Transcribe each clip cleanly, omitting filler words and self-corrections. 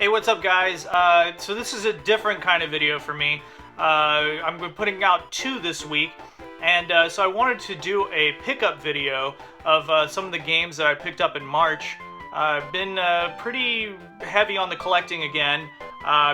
Hey, what's up, guys? So this is a different kind of video for me. I'm putting out 2 this week, and so I wanted to do a pickup video of some of the games that I picked up in March. I've been pretty heavy on the collecting again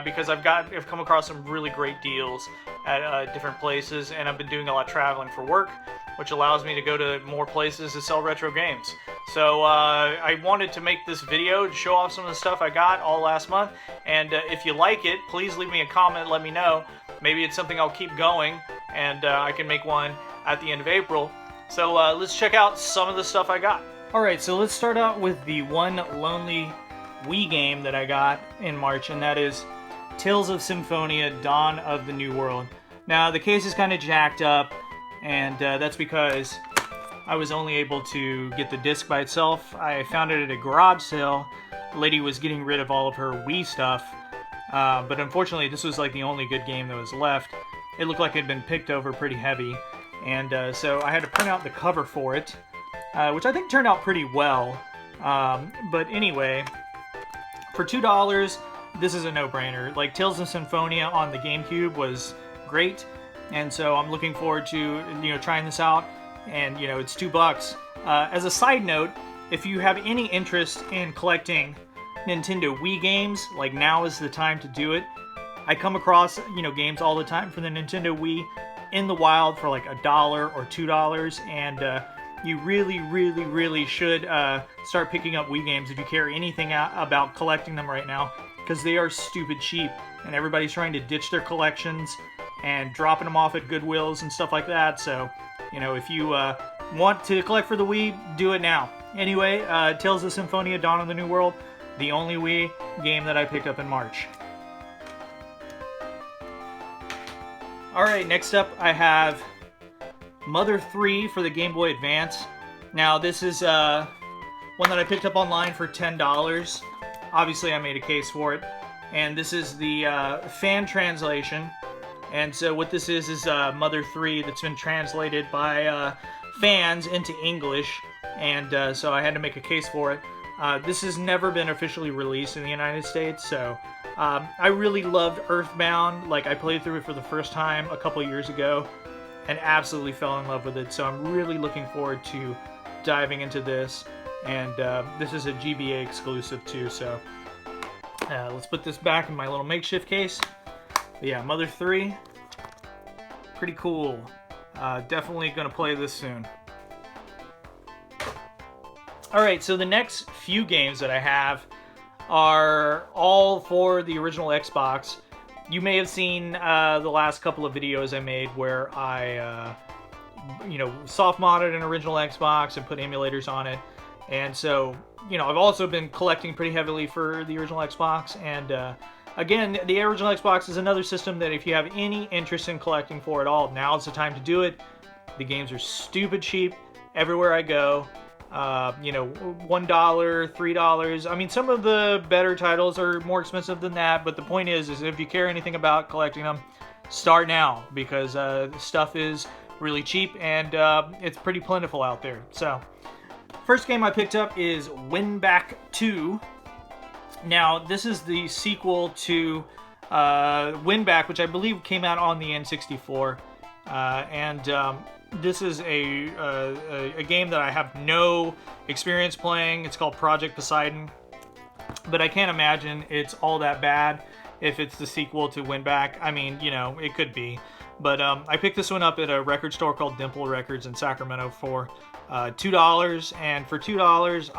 because I've come across some really great deals at different places, and I've been doing a lot of traveling for work, which allows me to go to more places to sell retro games. So I wanted to make this video to show off some of the stuff I got all last month, and if you like it, please leave me a comment, let me know. Maybe it's something I'll keep going, and I can make one at the end of April. So let's check out some of the stuff I got. Alright, so let's start out with the one lonely Wii game that I got in March, and that is Tales of Symphonia: Dawn of the New World. Now, the case is kind of jacked up, and that's because I was only able to get the disc by itself. I found it at a garage sale. The lady was getting rid of all of her Wii stuff, but unfortunately this was like the only good game that was left. It looked like it had been picked over pretty heavy, and so I had to print out the cover for it, which I think turned out pretty well. But anyway, for $2, this is a no-brainer. Like, Tales of Symphonia on the GameCube was great, and so I'm looking forward to trying this out. And it's $2. As a side note, if you have any interest in collecting Nintendo Wii games, like, now is the time to do it. I come across games all the time for the Nintendo Wii in the wild for like $1 or $2, and you really should start picking up Wii games if you care anything about collecting them right now, because they are stupid cheap, and everybody's trying to ditch their collections and dropping them off at Goodwills and stuff like that. So if you want to collect for the Wii, do it now. Anyway, Tales of Symphonia: Dawn of the New World, the only Wii game that I picked up in March. Alright, next up I have Mother 3 for the Game Boy Advance. Now, this is one that I picked up online for $10. Obviously, I made a case for it. And this is the fan translation. And so what this is Mother 3 that's been translated by fans into English. And so I had to make a case for it. This has never been officially released in the United States, so I really loved Earthbound. Like, I played through it for the first time a couple years ago and absolutely fell in love with it. So I'm really looking forward to diving into this. And this is a GBA exclusive too, so let's put this back in my little makeshift case. But yeah, Mother 3, pretty cool. Definitely gonna play this soon. Alright, so the next few games that I have are all for the original Xbox. You may have seen the last couple of videos I made where I soft modded an original Xbox and put emulators on it. And so, I've also been collecting pretty heavily for the original Xbox. And again, the original Xbox is another system that if you have any interest in collecting for at all, now's the time to do it. The games are stupid cheap everywhere I go. $1, $3. I mean, some of the better titles are more expensive than that, but the point is if you care anything about collecting them, start now, because stuff is really cheap and it's pretty plentiful out there. So, first game I picked up is Winback 2. Now, this is the sequel to Winback, which I believe came out on the N64, this is a game that I have no experience playing. It's called Project Poseidon, but I can't imagine it's all that bad if it's the sequel to Winback. I mean, it could be. But I picked this one up at a record store called Dimple Records in Sacramento for $2, and for $2,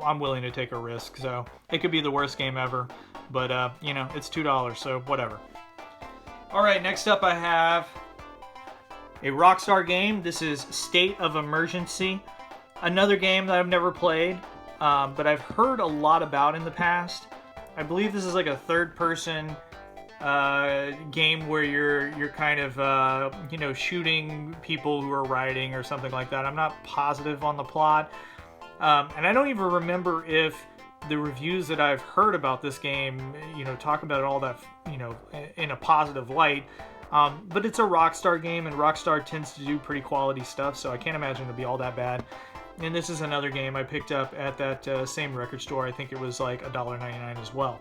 I'm willing to take a risk. So it could be the worst game ever, but it's $2, so whatever. Alright, next up I have a Rockstar game. This is State of Emergency. Another game that I've never played, but I've heard a lot about in the past. I believe this is like a third-person game where you're kind of shooting people who are riding or something like that. I'm not positive on the plot, and I don't even remember if the reviews that I've heard about this game, talk about it all that in a positive light. But it's a Rockstar game, and Rockstar tends to do pretty quality stuff, so I can't imagine it'll be all that bad. And this is another game I picked up at that same record store. I think it was like $1.99 as well.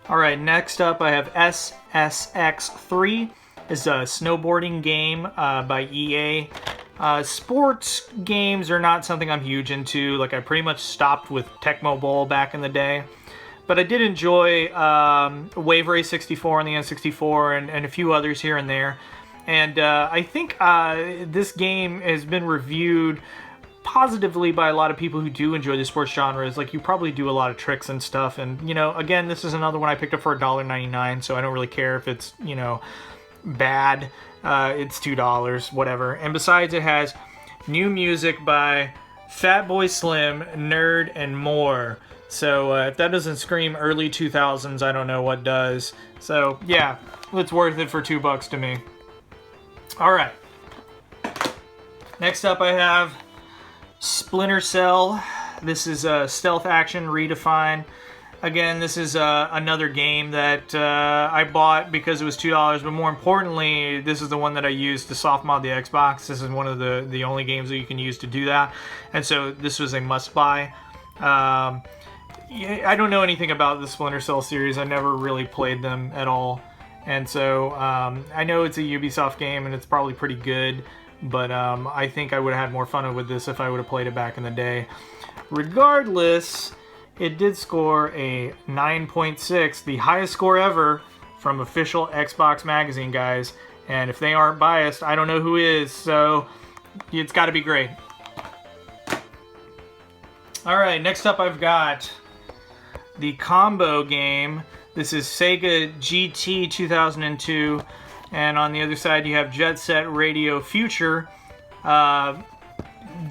All right, next up I have SSX3. It's a snowboarding game by EA. Sports games are not something I'm huge into. Like, I pretty much stopped with Tecmo Bowl back in the day. But I did enjoy Wave Race 64 on the N64 and a few others here and there. And I think this game has been reviewed positively by a lot of people who do enjoy the sports genres. Like, you probably do a lot of tricks and stuff. And, you know, again, this is another one I picked up for $1.99, so I don't really care if it's, you know, bad. It's $2, whatever. And besides, it has new music by Fatboy Slim, Nerd, and more. So if that doesn't scream early 2000s, I don't know what does. So yeah, it's worth it for $2 to me. All right. Next up, I have Splinter Cell. This is a stealth action redefined. Again, this is another game that I bought because it was $2, but more importantly, this is the one that I used to soft mod the Xbox. This is one of the only games that you can use to do that, and so this was a must-buy. I don't know anything about the Splinter Cell series. I never really played them at all, and so I know it's a Ubisoft game and it's probably pretty good, but I think I would have had more fun with this if I would have played it back in the day. Regardless, it did score a 9.6, the highest score ever from official Xbox Magazine, guys. And if they aren't biased, I don't know who is, so it's got to be great. All right, next up I've got the combo game. This is Sega GT 2002, and on the other side you have Jet Set Radio Future.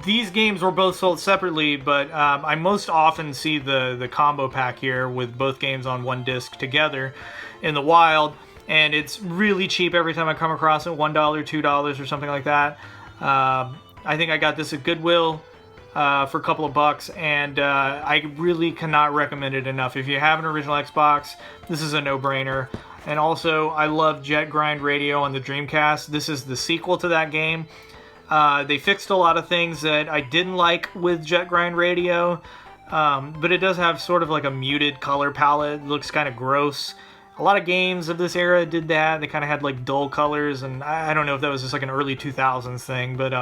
These games were both sold separately, but I most often see the combo pack here with both games on one disc together in the wild, and it's really cheap every time I come across it, $1, $2 or something like that. I think I got this at Goodwill for a couple of bucks, and I really cannot recommend it enough. If you have an original Xbox, this is a no-brainer. And also, I love Jet Grind Radio on the Dreamcast. This is the sequel to that game. They fixed a lot of things that I didn't like with Jet Grind Radio, but it does have sort of like a muted color palette. It looks kind of gross. A lot of games of this era did that. They kind of had like dull colors, and I don't know if that was just like an early 2000s thing, but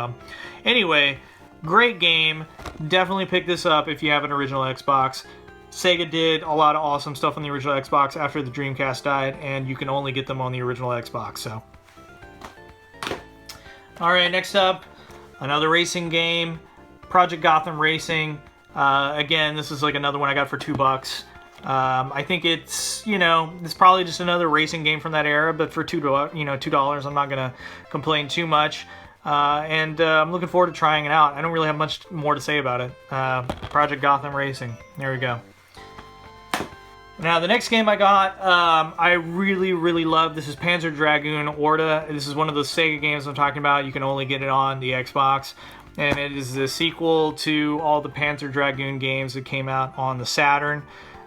anyway, great game. Definitely pick this up if you have an original Xbox. Sega did a lot of awesome stuff on the original Xbox after the Dreamcast died, and you can only get them on the original Xbox, so. Alright, next up, another racing game, Project Gotham Racing. Again, this is like another one I got for $2. I think it's, you know, it's probably just another racing game from that era, but for $2, I'm not going to complain too much. And I'm looking forward to trying it out. I don't really have much more to say about it. Project Gotham Racing. There we go. Now, the next game I got, I really, really love. This is Panzer Dragoon Orta. This is one of those Sega games I'm talking about. You can only get it on the Xbox. And it is the sequel to all the Panzer Dragoon games that came out on the Saturn.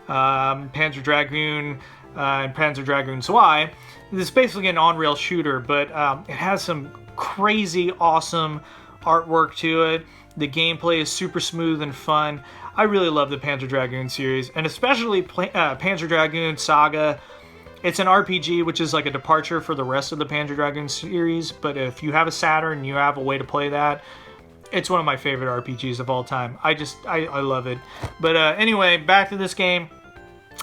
Panzer Dragoon and Panzer Dragoon Zwei. This is basically an on-rail shooter, but it has some crazy, awesome artwork to it. The gameplay is super smooth and fun. I really love the Panzer Dragoon series, and especially Panzer Dragoon Saga. It's an RPG, which is like a departure for the rest of the Panzer Dragoon series, but if you have a Saturn and you have a way to play that, it's one of my favorite RPGs of all time. I love it. But anyway, back to this game.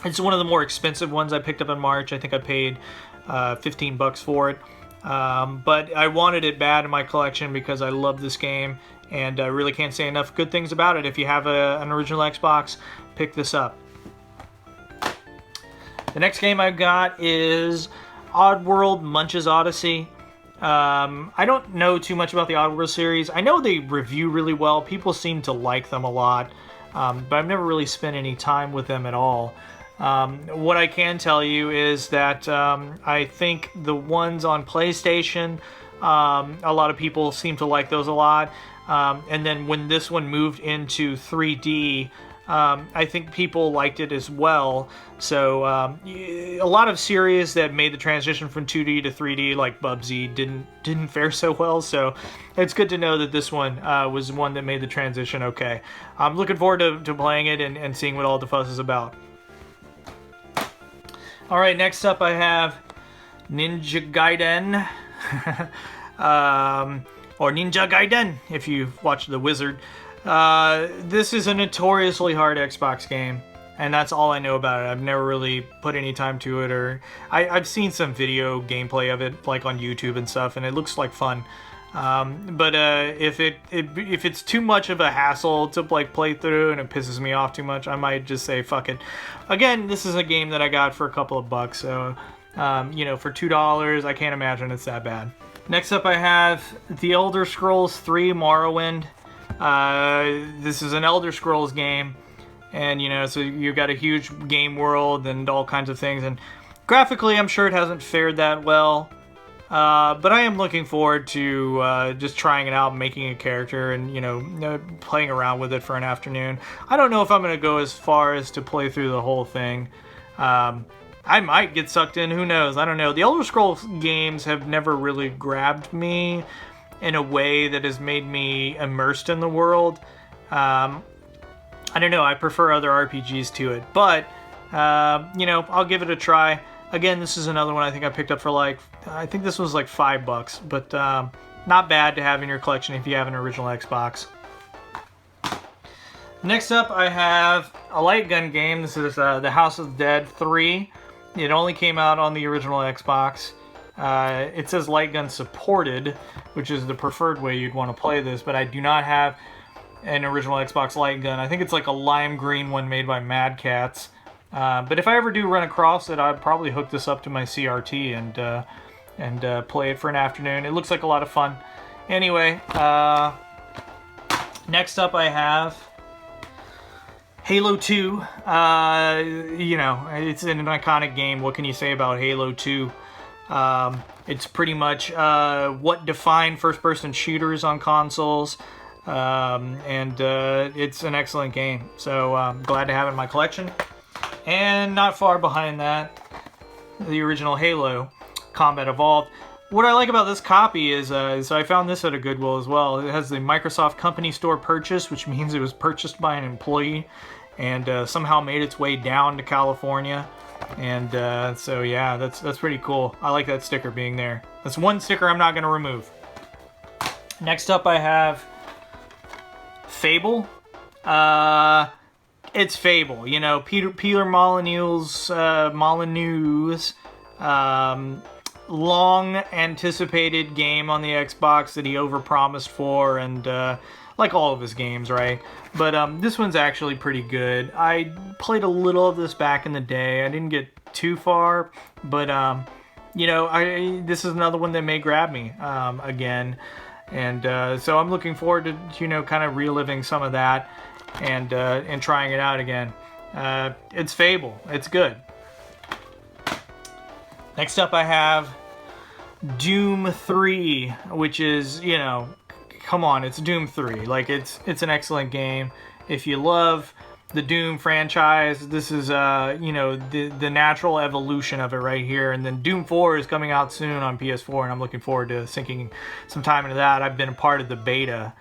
It's one of the more expensive ones I picked up in March. I think I paid $15 for it. But I wanted it bad in my collection because I love this game, and I really can't say enough good things about it. If you have an original Xbox, pick this up. The next game I've got is Oddworld Munchsoddy. I don't know too much about the Oddworld series. I know they review really well. People seem to like them a lot, but I've never really spent any time with them at all. What I can tell you is that I think the ones on PlayStation, a lot of people seem to like those a lot. And then when this one moved into 3D, I think people liked it as well. So a lot of series that made the transition from 2D to 3D, like Bubsy, didn't fare so well. So it's good to know that this one was one that made the transition okay. I'm looking forward to playing it and seeing what all the fuss is about. Alright, next up I have Ninja Gaiden. Or Ninja Gaiden, if you've watched The Wizard. This is a notoriously hard Xbox game, and that's all I know about it. I've never really put any time to it, or I've seen some video gameplay of it, like on YouTube and stuff, and it looks like fun. But if it's too much of a hassle to like play through and it pisses me off too much, I might just say fuck it. Again, this is a game that I got for a couple of bucks, so you know, for $2, I can't imagine it's that bad. Next up, I have The Elder Scrolls 3 Morrowind. This is an Elder Scrolls game, and you know, so you've got a huge game world and all kinds of things, and graphically, I'm sure it hasn't fared that well. But I am looking forward to just trying it out, making a character, and you know, playing around with it for an afternoon. I don't know if I'm going to go as far as to play through the whole thing. I might get sucked in, who knows? I don't know. The Elder Scrolls games have never really grabbed me in a way that has made me immersed in the world. I don't know, I prefer other RPGs to it, but you know, I'll give it a try. Again, this is another one I think I picked up for like, I think this was like $5, but not bad to have in your collection if you have an original Xbox. Next up, I have a light gun game. This is The House of the Dead 3. It only came out on the original Xbox. It says light gun supported, which is the preferred way you'd want to play this, but I do not have an original Xbox light gun. I think it's like a lime green one made by Mad Catz. But if I ever do run across it, I'd probably hook this up to my CRT and play it for an afternoon. It looks like a lot of fun. Anyway, next up I have Halo 2. You know, it's an iconic game. What can you say about Halo 2? It's pretty much what defined first-person shooters on consoles. And it's an excellent game. So I'm glad to have it in my collection. And not far behind that, the original Halo, Combat Evolved. What I like about this copy is so I found this at a Goodwill as well. It has the Microsoft Company Store purchase, which means it was purchased by an employee and somehow made its way down to California. And so yeah, that's pretty cool. I like that sticker being there. That's one sticker I'm not going to remove. Next up I have Fable. It's Fable, you know, Peter Molyneux's long anticipated game on the Xbox that he overpromised for, and like all of his games, right? But this one's actually pretty good. I played a little of this back in the day. I didn't get too far, but you know, this is another one that may grab me again, and so I'm looking forward to, you know, kind of reliving some of that and trying it out again. It's Fable. It's good. Next up I have Doom 3, which is, you know, come on, it's Doom 3. Like, it's an excellent game. If you love the Doom franchise, this is, you know, the natural evolution of it right here. And then Doom 4 is coming out soon on PS4, and I'm looking forward to sinking some time into that. I've been a part of the beta,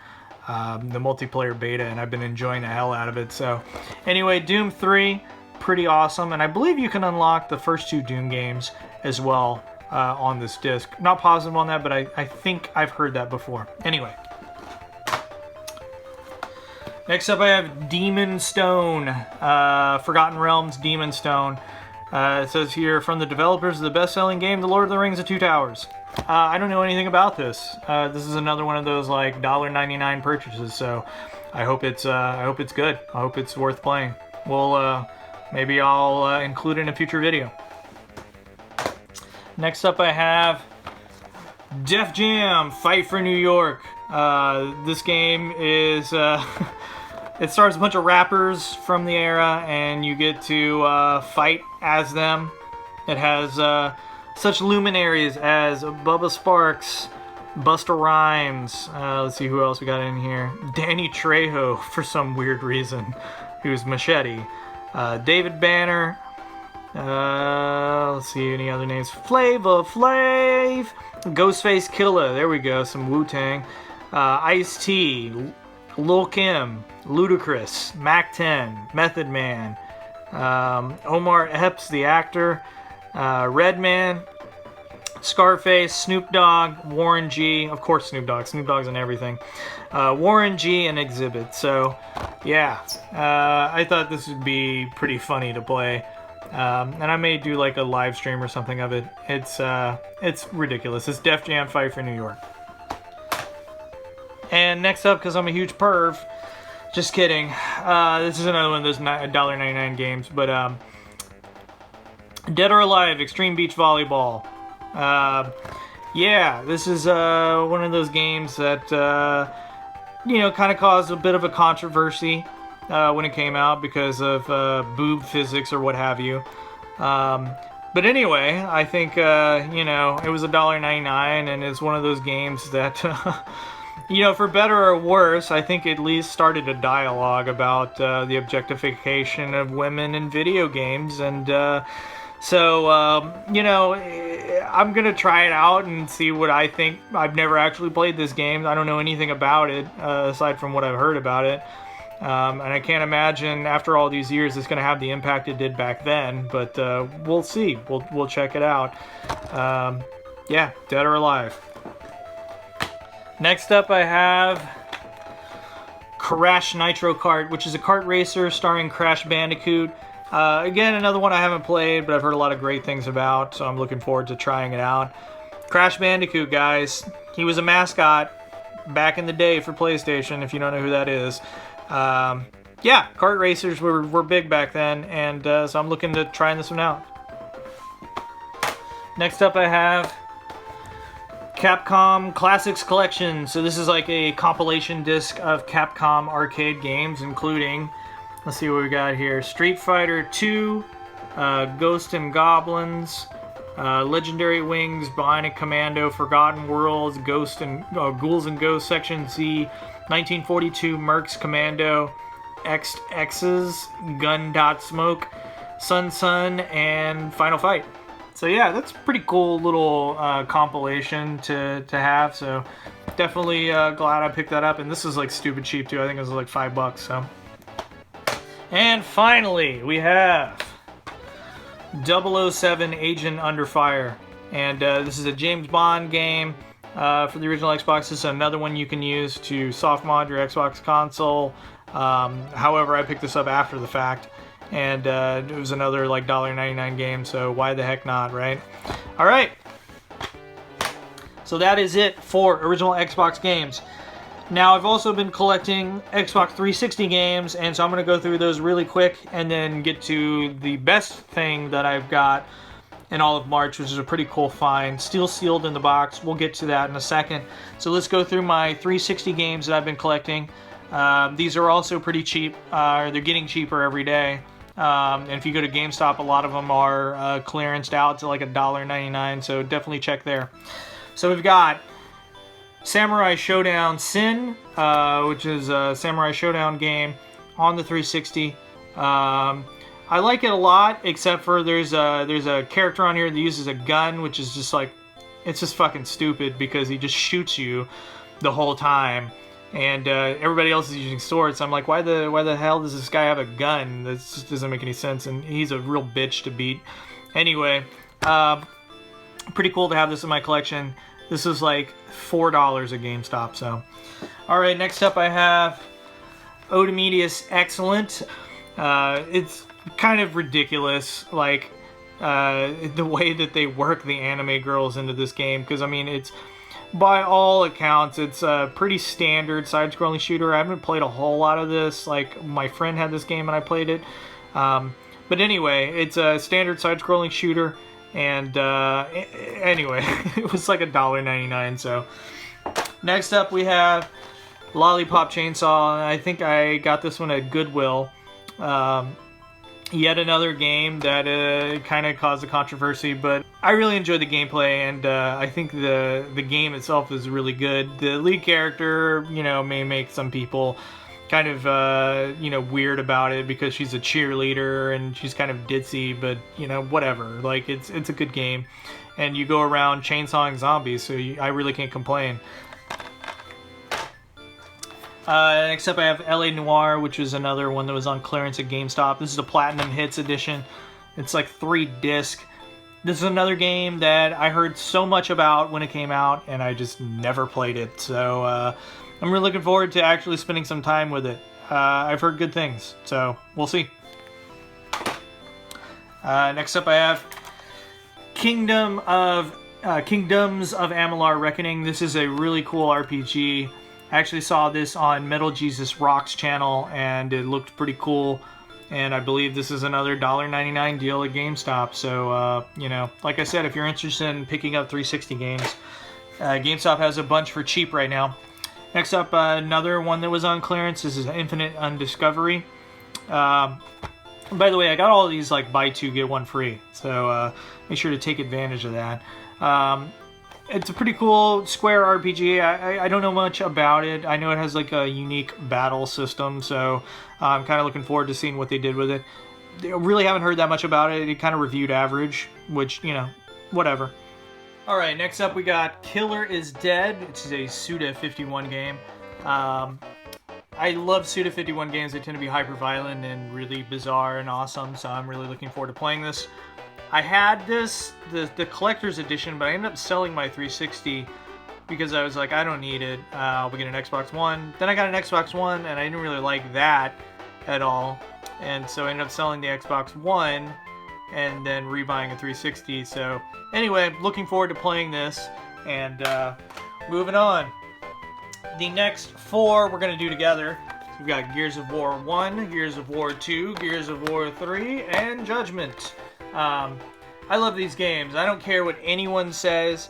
the multiplayer beta, and I've been enjoying the hell out of it. So anyway, Doom 3, pretty awesome, and I believe you can unlock the first two Doom games as well on this disc. Not positive on that, but I think I've heard that before. Anyway, next up I have Demon Stone, Forgotten Realms Demon Stone. It says here, from the developers of the best-selling game The Lord of the Rings: The Two Towers. I don't know anything about this. This is another one of those like $1.99 purchases, so I hope it's good. I hope it's worth playing. Well, maybe I'll include it in a future video. Next up I have Def Jam Fight for New York. This game is it stars a bunch of rappers from the era, and you get to fight as them. It has such luminaries as Bubba Sparks, Busta Rhymes, let's see who else we got in here. Danny Trejo, for some weird reason, who's Machete. David Banner, let's see, any other names? Flava Flav, Ghostface Killah, there we go, some Wu-Tang. Ice-T, Lil Kim, Ludacris, Mac 10, Method Man, Omar Epps, the actor, Redman, Scarface, Snoop Dogg, Warren G, of course Snoop Dogg. Snoop Dogg's in everything. Warren G and Exhibit. So, yeah, I thought this would be pretty funny to play. And I may do like a live stream or something of it. It's ridiculous. It's Def Jam Fight for New York. And next up, because I'm a huge perv, just kidding. This is another one of those $1.99 games, but Dead or Alive, Extreme Beach Volleyball. Yeah, this is one of those games that you know, kind of caused a bit of a controversy when it came out because of boob physics or what have you. But anyway, I think you know, it was $1.99, and it's one of those games that you know, for better or worse, I think at least started a dialogue about the objectification of women in video games. And so, you know, I'm going to try it out and see what I think. I've never actually played this game. I don't know anything about it, aside from what I've heard about it. And I can't imagine after all these years it's going to have the impact it did back then. But we'll see. We'll check it out. Yeah, Dead or Alive. Next up I have Crash Nitro Kart, which is a kart racer starring Crash Bandicoot. Again, another one I haven't played, but I've heard a lot of great things about, so I'm looking forward to trying it out. Crash Bandicoot, guys. He was a mascot back in the day for PlayStation, if you don't know who that is. Yeah, kart racers were big back then, and so I'm looking to try this one out. Next up I have Capcom Classics Collection. So this is like a compilation disc of Capcom arcade games, including, let's see what we got here, Street Fighter 2, Ghosts and Goblins, Legendary Wings, Bionic Commando, Forgotten Worlds, Ghouls and Ghosts Section Z, 1942 Mercs Commando, X's, Gun.Smoke, Sun, and Final Fight. So yeah, that's a pretty cool little compilation to have. So definitely glad I picked that up. And this is like stupid cheap too. I think it was like $5. So. And finally, we have 007 Agent Under Fire. And this is a James Bond game for the original Xbox. This is another one you can use to soft mod your Xbox console. However, I picked this up after the fact. And it was another like $1.99 game, so why the heck not, right? All right. So that is it for original Xbox games. Now, I've also been collecting Xbox 360 games, and so I'm going to go through those really quick and then get to the best thing that I've got in all of March, which is a pretty cool find. Still sealed in the box. We'll get to that in a second. So let's go through my 360 games that I've been collecting. These are also pretty cheap. They're getting cheaper every day. And if you go to GameStop, a lot of them are clearanced out to like $1.99, so definitely check there. So we've got Samurai Shodown Sin, which is a Samurai Shodown game on the 360. I like it a lot, except for there's a character on here that uses a gun, which is just like, it's just fucking stupid because he just shoots you the whole time. And everybody else is using swords. So I'm like, why the hell does this guy have a gun? That just doesn't make any sense. And he's a real bitch to beat. Anyway, pretty cool to have this in my collection. This is like $4 at GameStop. So, all right, next up I have Oda Medias Excellent. It's kind of ridiculous, like the way that they work the anime girls into this game. Because I mean, it's, by all accounts, it's a pretty standard side-scrolling shooter. I haven't played a whole lot of this. Like, my friend had this game and I played it. But anyway, it's a standard side-scrolling shooter. And anyway, it was like $1.99. So next up we have Lollipop Chainsaw. I think I got this one at Goodwill. Yet another game that kind of caused a controversy, but I really enjoyed the gameplay, and I think the game itself is really good. The lead character, you know, may make some people kind of, you know, weird about it because she's a cheerleader and she's kind of ditzy, but, you know, whatever. Like, it's a good game, and you go around chainsawing zombies, so I really can't complain. Next up I have LA Noire, which is another one that was on clearance at GameStop. This is a Platinum Hits edition. It's like 3 disc. This is another game that I heard so much about when it came out, and I just never played it. So I'm really looking forward to actually spending some time with it. I've heard good things, so we'll see. Next up I have Kingdoms of Amalur Reckoning. This is a really cool RPG. I actually saw this on Metal Jesus Rock's channel, and it looked pretty cool. And I believe this is another $1.99 deal at GameStop. So, you know, like I said, if you're interested in picking up 360 games, GameStop has a bunch for cheap right now. Next up, another one that was on clearance. This is Infinite Undiscovery. By the way, I got all of these like buy two, get one free. So make sure to take advantage of that. It's a pretty cool Square RPG. I don't know much about it. I know it has like a unique battle system, so I'm kind of looking forward to seeing what they did with it. I really haven't heard that much about it. It kind of reviewed average, which, you know, whatever. Alright, next up we got Killer is Dead. It's a Suda51 game. I love Suda51 games. They tend to be hyper-violent and really bizarre and awesome, so I'm really looking forward to playing this. I had this, the collector's edition, but I ended up selling my 360 because I was like, I don't need it. I'll get an Xbox One. Then I got an Xbox One, and I didn't really like that at all. And so I ended up selling the Xbox One and then rebuying a 360. So anyway, looking forward to playing this and moving on. The next four we're going to do together. So we've got Gears of War 1, Gears of War 2, Gears of War 3, and Judgment. I love these games. I don't care what anyone says.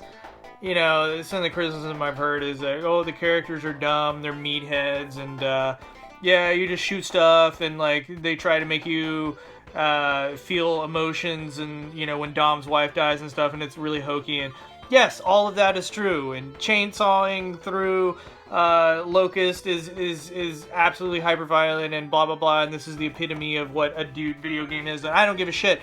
You know, some of the criticism I've heard is that, oh, the characters are dumb, they're meatheads, and yeah, you just shoot stuff, and like they try to make you feel emotions, and you know, when Dom's wife dies and stuff, and it's really hokey. And yes, all of that is true. And chainsawing through Locust is absolutely hyper violent and blah blah blah. And this is the epitome of what a dude video game is. And I don't give a shit.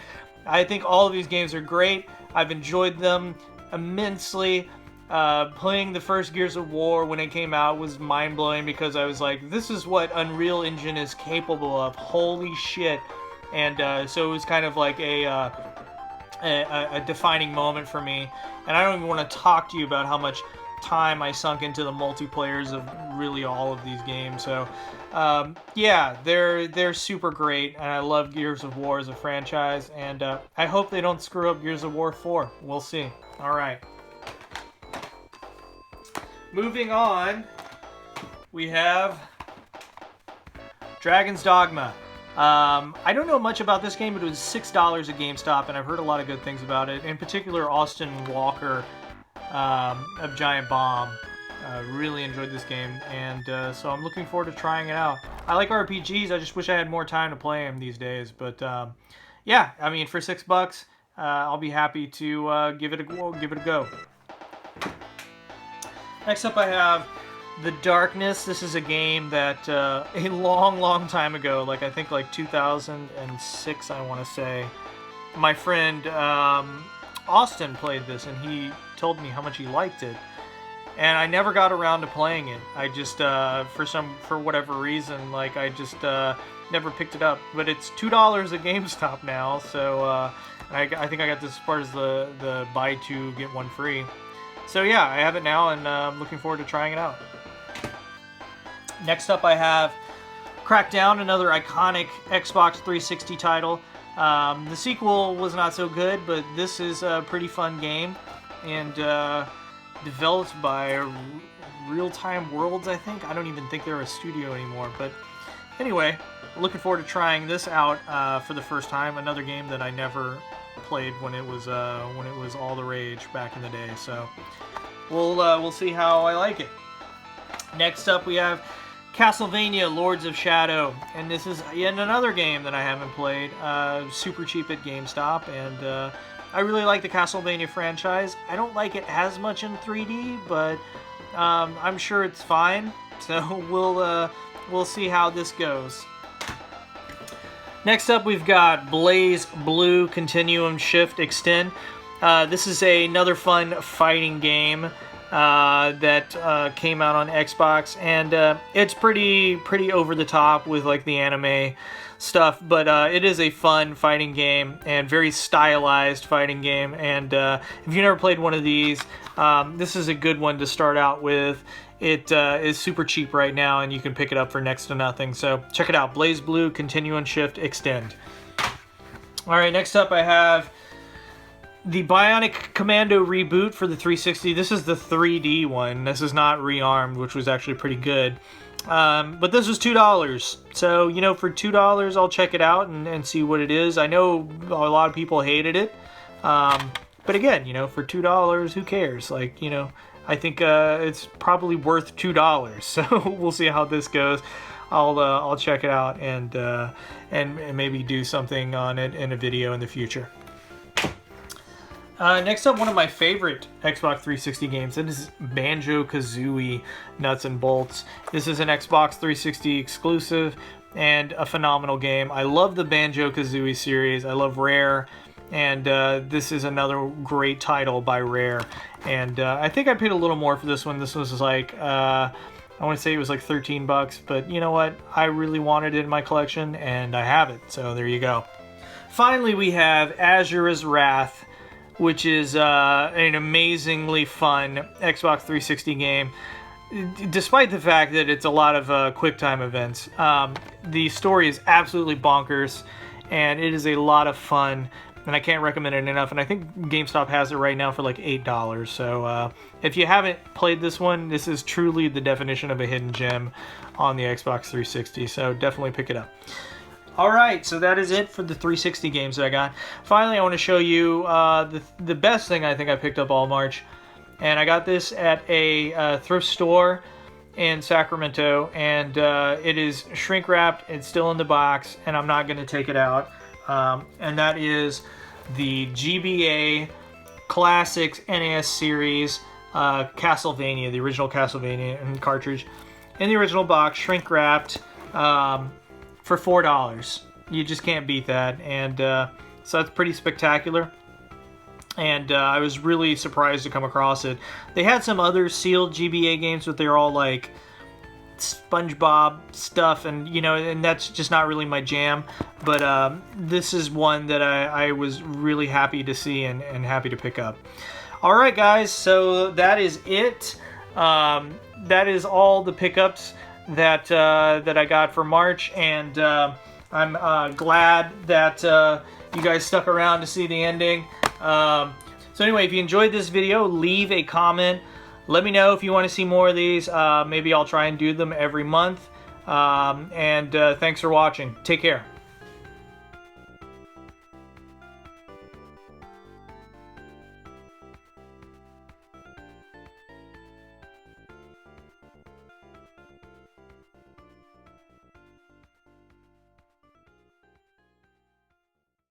I think all of these games are great. I've enjoyed them immensely. Playing the first Gears of War when it came out was mind-blowing because I was like, this is what Unreal Engine is capable of. Holy shit. And so it was kind of like a defining moment for me. And I don't even want to talk to you about how much time I sunk into the multiplayers of really all of these games. So yeah, they're super great, and I love Gears of War as a franchise, and I hope they don't screw up Gears of War 4. We'll see. Alright. Moving on, we have Dragon's Dogma. I don't know much about this game, but it was $6 at GameStop, and I've heard a lot of good things about it. In particular, Austin Walker of Giant Bomb. Really enjoyed this game, and so I'm looking forward to trying it out. I like RPGs, I just wish I had more time to play them these days, but yeah, I mean, for $6, I'll be happy to give it a go. Next up I have The Darkness. This is a game that a long time ago, like I think like 2006 I want to say, my friend Austin played this, and he told me how much he liked it. And I never got around to playing it. I just, for whatever reason, like I just never picked it up. But it's $2 at GameStop now, so I think I got this as part of the buy two get one free. So yeah, I have it now, and I'm looking forward to trying it out. Next up, I have Crackdown, another iconic Xbox 360 title. The sequel was not so good, but this is a pretty fun game, and developed by Real-Time Worlds, I think. I don't even think they're a studio anymore, but anyway, looking forward to trying this out for the first time. Another game that I never played when it was all the rage back in the day. So we'll see how I like it. Next up, we have Castlevania Lords of Shadow, and this is yet another game that I haven't played. Super cheap at GameStop, and I really like the Castlevania franchise. I don't like it as much in 3D, but I'm sure it's fine. So we'll see how this goes. Next up, we've got BlazBlue Continuum Shift Extend. This is another fun fighting game. that came out on Xbox, and it's pretty over the top with like the anime stuff, but it is a fun fighting game and very stylized fighting game. And if you've never played one of these, this is a good one to start out with. It is super cheap right now, and you can pick it up for next to nothing. So check it out, Blazblue Continuum Shift Extend. All right, next up I have the Bionic Commando reboot for the 360. This is the 3D one. This is not rearmed, which was actually pretty good. But this was $2. So, you know, for $2, I'll check it out and see what it is. I know a lot of people hated it. But again, you know, for $2, who cares? Like, you know, I think it's probably worth $2. So we'll see how this goes. I'll check it out and maybe do something on it in a video in the future. Next up, one of my favorite Xbox 360 games. This is Banjo Kazooie Nuts and Bolts. This is an Xbox 360 exclusive and a phenomenal game. I love the Banjo Kazooie series. I love Rare, and this is another great title by Rare. And I think I paid a little more for this one. This was like, I want to say it was like 13 bucks, but you know what? I really wanted it in my collection, and I have it. So there you go. Finally, we have Asura's Wrath, which is an amazingly fun Xbox 360 game. Despite the fact that it's a lot of QuickTime events, the story is absolutely bonkers, and it is a lot of fun, and I can't recommend it enough. And I think GameStop has it right now for like $8. So if you haven't played this one, this is truly the definition of a hidden gem on the Xbox 360, so definitely pick it up. Alright, so that is it for the 360 games that I got. Finally, I want to show you the best thing I think I picked up all March. And I got this at a thrift store in Sacramento. And it is shrink wrapped. It's still in the box. And I'm not going to take it out. And that is the GBA Classics NES Series Castlevania. The original Castlevania and cartridge. In the original box, shrink wrapped. For $4. You just can't beat that, and so that's pretty spectacular. And I was really surprised to come across it. They had some other sealed GBA games, but they're all like SpongeBob stuff, and you know, and that's just not really my jam. But this is one that I was really happy to see and happy to pick up. All right, guys, so that is it. That is all the pickups that I got for March, and I'm glad that you guys stuck around to see the ending. So anyway, if you enjoyed this video, leave a comment. Let me know if you want to see more of these. Maybe I'll try and do them every month. And thanks for watching. Take care.